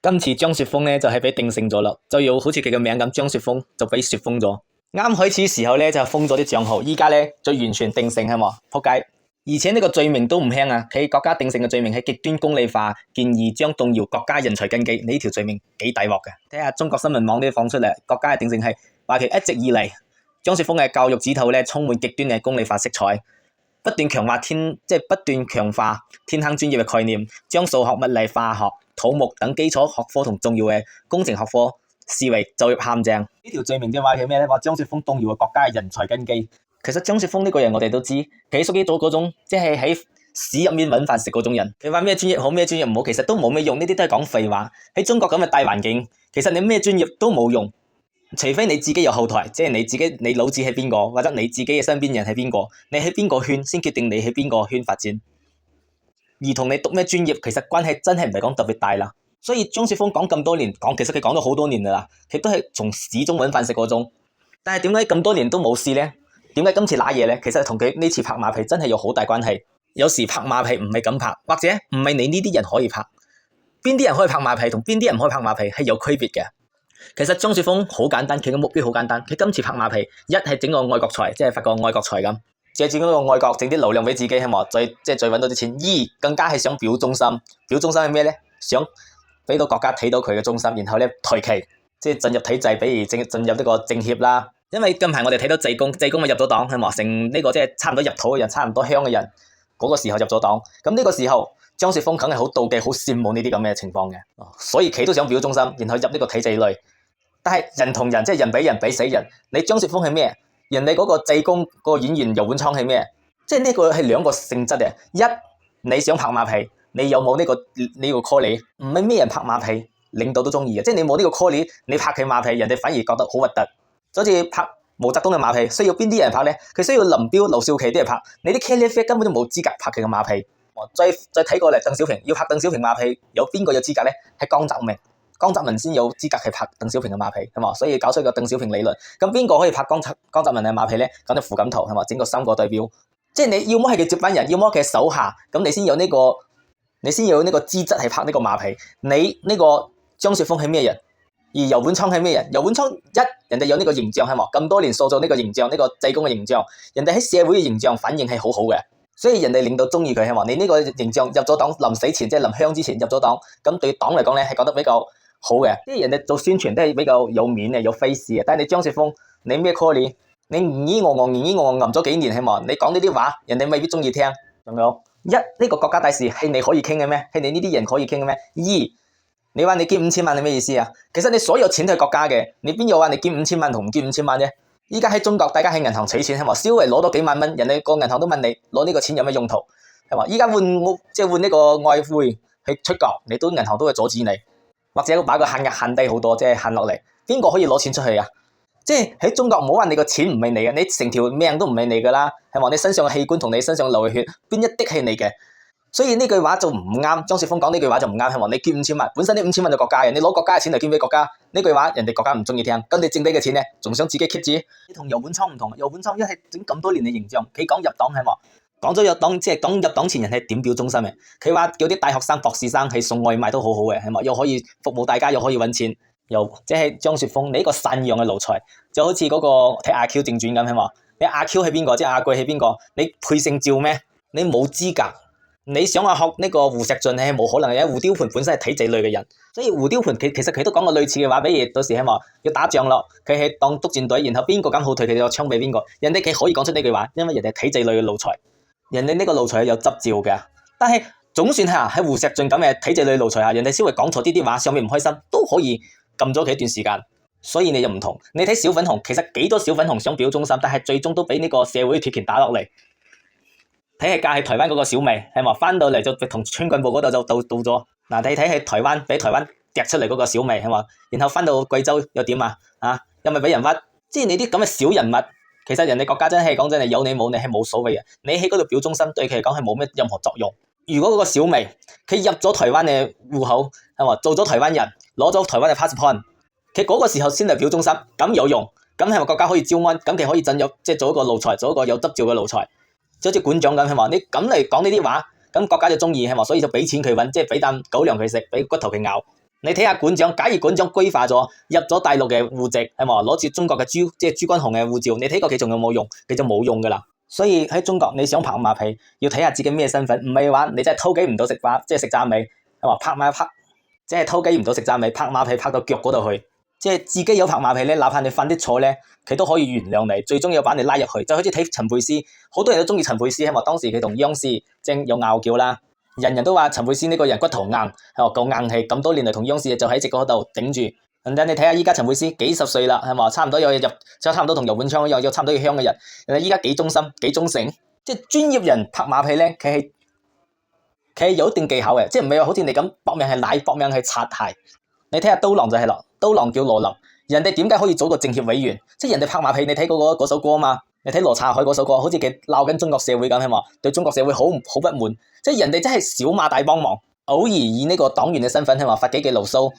今次張雪峰咧就係俾定性咗啦，就要好似佢嘅名咁，張雪峰就俾雪封咗。啱開始時候咧就封咗啲賬號，依家咧就完全定性係嘛，仆街！而且呢個罪名都唔輕啊，佢國家定性嘅罪名係極端功利化，建議將動搖國家人才根基。呢條罪名幾大鑊嘅。睇下中國新聞網都放出嚟，國家嘅定性係話其一直以嚟張雪峰嘅教育指導咧充滿極端嘅功利化色彩。不斷強化天坑專業嘅概念，將數學、物理、化學、土木等基礎學科同重要嘅工程學科視為就業陷阱。呢條罪名即係話佢咩咧？話張雪峰動搖國家嘅人才根基。其實張雪峰呢個人我哋都知，佢屬於到嗰種即係喺屎入面揾飯食嗰種人。你話咩專業好，咩專業唔好，其實都冇咩用，呢啲都係講廢話。喺中國咁嘅大環境，其實你咩專業都冇用。除非你自己有後台，即係你老子係邊個，或者你自己嘅身邊人係邊個，你喺邊個圈先決定你喺邊個圈發展。而同你讀咩專業，其實關係真係唔係講特別大啦。所以張雪峰講咁多年，其實佢講咗好多年噶啦，佢都係從屎中揾飯食嗰種。但係點解咁多年都冇事呢？點解今次揦嘢呢？其實同佢呢次拍馬屁真係有好大關係。有時拍馬屁唔係咁拍，或者唔係你呢啲人可以拍。邊啲人可以拍馬屁，同邊啲人唔可以拍馬屁係有區別嘅。其實張雪峰好簡單，佢嘅目標好簡單，佢今次拍馬屁，一係整個愛國財，即係發個愛國財咁，借住嗰個愛國整啲流量俾自己，係嘛，再搵到啲錢。二更加係想表忠心，表忠心係咩咧？想俾到國家睇到佢嘅忠心，然後咧抬旗，即係進入體制，比如進入呢個政協啦。因為近排我哋睇到濟公咪入咗黨，係嘛，成呢個即係差唔多入土嘅人，差唔多香嘅人，嗰個時候入咗黨。咁呢個時候，張雪峰梗係好妒忌、好羨慕呢啲咁嘅情況嘅，所以佢都想表忠心，然後入呢個體制內。但係人同人，即係人比人比死人。你張雪峰係咩？人哋嗰個濟公嗰個演員游碗倉係咩？即係呢個係兩個性質嘅。一，你想拍馬屁，你有冇呢個 call？ 唔係咩人拍馬屁，領導都中意嘅。即係你冇呢個 call， 你拍佢馬屁，人哋反而覺得好核突。就好似拍毛澤東嘅馬屁，需要邊啲人拍咧？佢需要林彪、劉少奇啲人拍。你啲茄喱啡根本都冇資格拍佢嘅馬屁。再睇過嚟，鄧小平要拍鄧小平馬屁，有邊個有資格咧？係江澤民。江澤民先有資格去拍鄧小平嘅馬屁，係嘛？所以搞出個鄧小平理論。咁邊個可以拍江澤民嘅馬屁咧？講到胡錦濤，係嘛？整個三個代表，即係你要麼係佢接班人，要麼佢手下，咁你先有呢個資質係拍呢個馬屁。你呢個張雪峰係咩人？而游碗倉係咩人？游碗倉人哋有呢個形象，係嘛？咁多年塑造呢個形象，呢個濟公嘅形象，人哋喺社會嘅形象反應係好好嘅。所以人哋領導中意佢，係嘛？你呢個形象入咗黨，臨死前即係臨香之前入咗黨，咁對黨嚟講咧係覺得比較好嘅，即係人哋做宣傳都係比較有面嘅，有 face 嘅。但係你張雪峰，你咩 call 你咿我吟咗幾年，係嘛？你講呢啲話，人哋未必中意聽。仲有一呢個國家大事係你可以傾嘅咩？係你呢啲人可以傾嘅咩？二你話你捐5000萬係咩意思啊？其實你所有錢都係國家嘅，你邊有話你捐5000萬同唔捐5000萬啫？依家喺中國，大家喺銀行取錢，係嘛？稍微攞多幾萬蚊，人哋個銀行都問你攞呢個錢有咩用途，係嘛？依家換呢個外匯去出國，你都銀行都會阻止你。或者把個限額限低好多，即係限落嚟。邊個可以攞錢出去啊？即係喺中國唔好話你個錢唔係你嘅，你成條命都唔係你噶啦，係嘛？你身上嘅器官同你身上流嘅血，邊一滴係你嘅？所以呢句話就唔啱。張雪峰講呢句話就唔啱，係嘛？你捐5000萬，本身呢5000萬就國家嘅，你攞國家嘅錢嚟捐俾國家，呢句話人哋國家唔中意聽。咁你剩低嘅錢咧，仲想自己 keep 住？你同游碗倉唔同，游碗倉一係整咁多年嘅形象，佢講入黨係嘛？講咗入黨，即係講入黨前人係點表忠心嘅。佢話叫啲大學生、博士生係送外賣都好好嘅，係嘛？又可以服務大家，又可以揾錢，又即係張雪峰，你呢個散養嘅奴才，就好似嗰個睇阿 Q 正傳咁，係嘛？你阿 Q 係邊個？即係阿貴係邊個？你配姓趙咩？你冇資格。你想話學呢個胡錫進係冇可能嘅，胡雕盤本身係體制內嘅人，所以胡雕盤其實佢都講過類似嘅話，比如到時係嘛要打仗咯，佢係當督戰隊，然後邊個敢後退，佢就槍俾邊個。人哋佢可以講出呢句話，因為人哋係體制內嘅奴才。人哋呢個奴才有執照嘅，但係總算係喺胡錫進咁嘅體制內奴才下，人哋稍微講錯啲話，上面唔開心都可以撳咗佢一段時間。所以你就唔同，你睇小粉紅，其實幾多小粉紅想表忠心，但係最終都俾呢個社會鐵拳打落嚟。睇下嫁喺台灣嗰個小薇，係嘛？翻到嚟就同村幹部嗰度就到咗。嗱，你睇喺台灣俾台灣踢出嚟嗰個小薇，係嘛？然後翻到貴州又點啊？又咪俾人屈？即係你啲咁嘅小人物。其實人哋國家真係講真係有你冇你係冇所謂嘅，你喺嗰度表忠心對佢嚟講係冇咩任何作用。如果嗰個小薇佢入咗台灣嘅戶口，係嘛，做咗台灣人，攞咗台灣嘅 passport， 佢嗰個時候先嚟表忠心，咁有用，咁係咪國家可以招安，咁佢可以進入即係做一個奴才，做一個有執照嘅奴才，就好似館長咁，係嘛？你咁嚟講呢啲話，咁國家就中意，係嘛？所以就俾錢佢揾，即係俾啖狗糧佢食，俾骨頭佢咬。你睇下館長，假如館長歸化咗，入咗大陸嘅戶籍，係嘛，攞住中國嘅即係朱君紅嘅護照，你睇過佢仲有冇用？佢就冇用噶啦。所以喺中國你想拍馬屁，要睇下自己咩身份，唔係話你真係偷雞唔到食飯，即係食炸尾，係嘛，拍，即係偷雞唔到食炸尾，拍馬屁拍到腳嗰度去，即係自己有拍馬屁咧，哪怕你犯啲錯咧，佢都可以原諒你，最終要把你拉入去。就好似睇陳佩斯，好多人都中意陳佩斯，係嘛，當時佢同央視正有拗撬啦。人人都話陳佩斯呢個人骨頭硬，係嘛，夠硬氣，咁多年嚟同央視就喺直嗰度頂住。人哋你睇下依家陳佩斯幾十歲啦，係嘛，差唔多有入，差唔多同游本昌一樣，有差唔多要香嘅人。人哋依家幾忠心，幾忠誠，即係專業人拍馬屁咧，佢係有一定技巧嘅，即係唔係話好似你咁搏命係奶，搏命係擦鞋。你睇下刀郎就係啦，刀郎叫羅琳，人哋點解可以做個政協委員？即係人哋拍馬屁，你睇嗰首歌啊嘛。你睇羅剎海嗰首歌，好似佢鬧緊中國社會咁，係嘛？對中國社會好不滿，即係人哋真係小馬大幫忙，偶爾以呢個黨員嘅身份，係嘛，發幾句牢騷，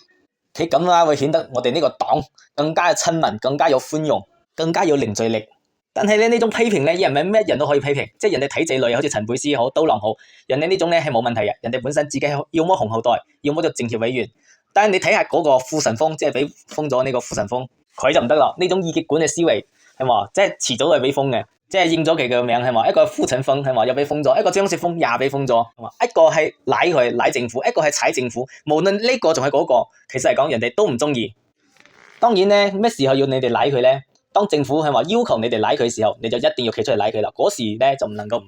佢咁啦會顯得我哋呢個黨更加親民，更加有寬容，更加有凝聚力。但係咧呢種批評咧，唔係咩人都可以批評，即係人哋體制內好似陳佩斯好，刀郎好，人哋呢種咧係冇問題嘅，人哋本身自己要麼紅後代，要麼就政協委員。但係你睇下嗰個傅晨風，即係俾封咗呢個傅晨風，佢就唔得啦，呢種二極管嘅思維。係嘛，即係遲早都係俾封嘅，即係應咗佢嘅名，係嘛，一個傅晨風，係嘛，又俾封咗，一個張雪峰也俾封咗，係嘛，一個係賴佢賴政府，一個係踩政府，無論呢個仲係嗰個，其實嚟講人哋都唔中意。當然咧，咩時候要你哋賴佢咧？當政府係話要求你哋賴佢嘅時候，你就一定要企出嚟賴佢啦。嗰時咧就唔能夠，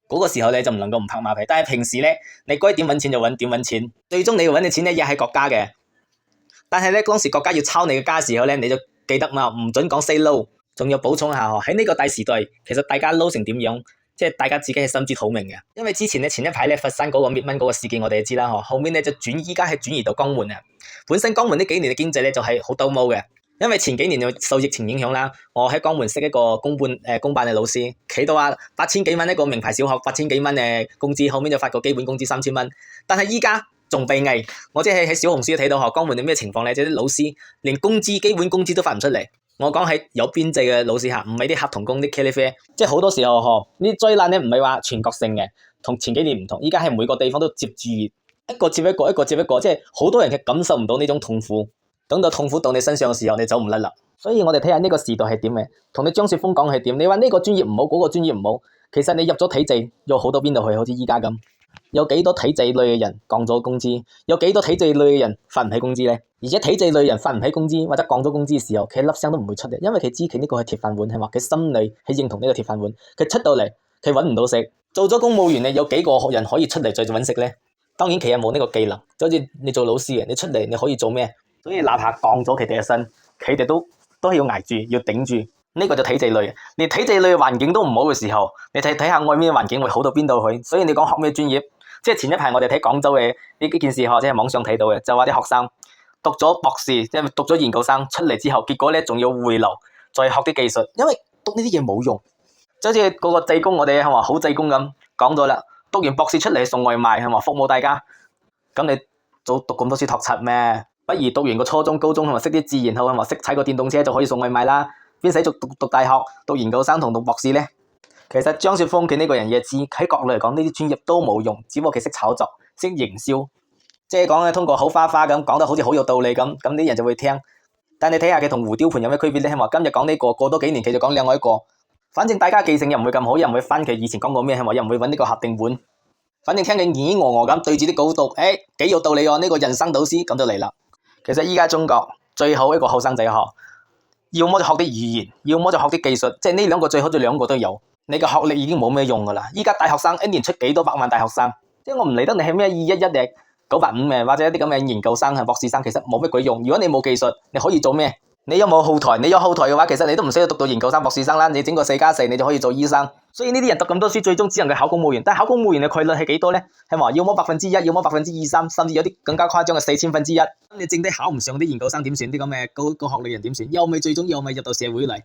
嗰個時候咧就唔能夠唔拍馬屁。但係平時咧，你該點搵錢就點搵錢，最終你要搵嘅錢咧亦係國家嘅。但係咧，當時國家要抄你嘅家嘅時候咧，你就記得嘛，唔准講 say no。仲要補充下喺呢個大時代，其實大家撈成點樣，即係大家自己係心知肚明嘅。因為之前咧前一排咧佛山嗰個滅蚊嗰個事件，我哋就知啦，後面咧就依家係轉移到江門啊。本身江門呢幾年嘅經濟咧就係好兜踎嘅，因為前幾年又受疫情影響啦。我喺江門識一個公辦嘅老師，企到話8000幾蚊一個名牌小學，8000幾蚊嘅工資，後面就發個基本工資3000蚊。但係依家仲閉翳，我即係喺小紅書睇到江門係咩情況咧？即係啲老師連基本工資都發唔出嚟。我講係有編制嘅老師吓，唔係啲合同工啲茄喱啡，即係好多時候呢啲災難咧唔係話全國性嘅，同前幾年唔同，依家係每個地方都接住一個接一個，一個接一個，即係好多人係感受唔到呢種痛苦，等到痛苦到你身上嘅時候，你走唔甩啦。所以我哋睇下呢個時代係點嘅，同你張雪峰講係點，你話呢個專業唔好，嗰個專業唔好，其實你入咗體制，有好多邊度去，好似依家咁。有幾多體制類嘅人降咗工資？有幾多體制類嘅人發唔起工資咧？而且體制類人發唔起工資或者降咗工資嘅時候，佢粒聲都唔會出嘅，因為佢知佢呢個係鐵飯碗，係嘛？佢心裏係認同呢個鐵飯碗，佢出到嚟佢搵唔到食。做咗公務員你有幾個人可以出嚟再搵食咧？當然佢又冇呢個技能，就好似你做老師嘅，你出嚟你可以做咩？所以哪怕降咗佢哋嘅薪，佢哋都係要捱住，要頂住。呢個就體制類，連體制類嘅環境都唔好嘅時候，你睇下外面嘅環境會好到邊度去？所以你講學咩專業？即係前一排我哋睇廣州嘅呢件事，即係網上睇到嘅，就話啲學生讀咗博士，即係讀咗研究生出嚟之後，結果咧仲要回流再學啲技術，因為讀呢啲嘢冇用。就好似嗰個濟公，我哋係話好濟公咁講咗啦，讀完博士出嚟送外賣係嘛，服務大家。咁你早讀咁多書托柒咩？不如讀完個初中、高中係嘛，識啲自然好係嘛，識踩個電動車就可以送外賣啦。邊使讀大學、讀研究生同讀博士咧？其實張雪峰佢呢個人也知喺國內嚟講呢啲專業都冇用，只不過佢識炒作、識營銷，即係講咧通過口花花咁講得好似好有道理咁，咁啲人就會聽。但你睇下佢同胡雕盤有咩區別咧？係嘛，今日講呢個，過多幾年佢就講另外一個，反正大家記性又唔會咁好，又唔會翻佢以前講過咩，係嘛，又唔會揾呢個核定本，反正聽佢咿咿我我咁對住啲稿讀，幾有道理喎，呢個人生導師咁就嚟啦。其實依家中國最好一個後生仔學，要麼就學啲語言，要麼就學啲技術，即係呢兩個最好，就兩個都有。你個學歷已經冇咩用噶啦！依家大學生一年出幾多百萬大學生，即係我唔理得你係咩211定985嘅，或者一啲咁嘅研究生、係博士生，其實冇乜鬼用。如果你冇技術，你可以做咩？你有冇後台？你有後台嘅話，其實你都唔需要讀到研究生、博士生啦。你整個4+4，你就可以做醫生。所以呢啲人讀咁多書，最終只能夠考公務員。但係考公務員嘅概率係幾多咧？係話要麼1%，要麼2%-3%，甚至有啲更加誇張嘅4000%。你剩低考唔上啲研究生點算？啲咁嘅高學歷人點算？又咪最終又咪入到社會嚟？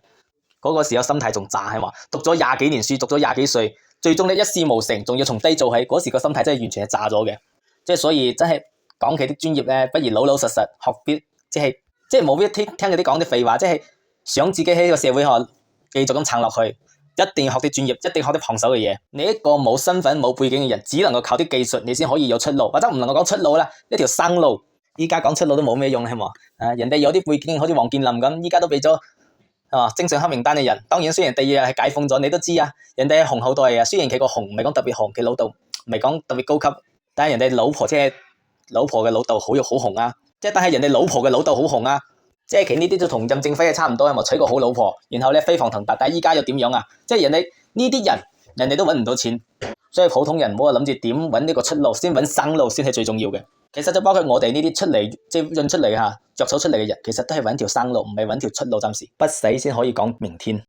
嗰個時候心態仲渣，係話讀咗20幾年書，讀咗20幾歲，最終咧一事無成，仲要從低做起。嗰時個心態真係完全係渣咗嘅。即係所以真係講佢啲專業咧，不如老老實實學啲，即係冇必聽佢啲講啲廢話，即係想自己喺個社會學繼續咁撐落去，一定要學啲專業，一定要學啲傍手嘅嘢。你一個冇身份冇背景嘅人，只能夠靠啲技術，你先可以有出路，或者唔能夠講出路啦，一條生路。依家講出路都冇咩用係嘛？人哋有啲背景好似王健林咁，依家都俾咗正上黑名單嘅人。當然雖然第二日係解封咗，你都知啊，人哋係紅後代啊。雖然佢個紅唔係講特別紅，佢老豆唔係講特別高級，但係人哋老婆即係老婆嘅老豆好紅啊。即係但係人哋老婆嘅老豆好紅啊。即係佢呢啲都同任正非係差唔多，係咪娶個好老婆，然後咧飛黃騰達？但係依家又點樣啊？即係人哋呢啲人，人哋都揾唔到錢，所以普通人唔好話諗住點揾呢個出路，先揾生路先係最重要嘅。其實就包括我哋呢啲出嚟即係潤出嚟嚇着手出嚟嘅人，其實都係揾條生路，唔係揾條出路。暫時不死先可以講明天。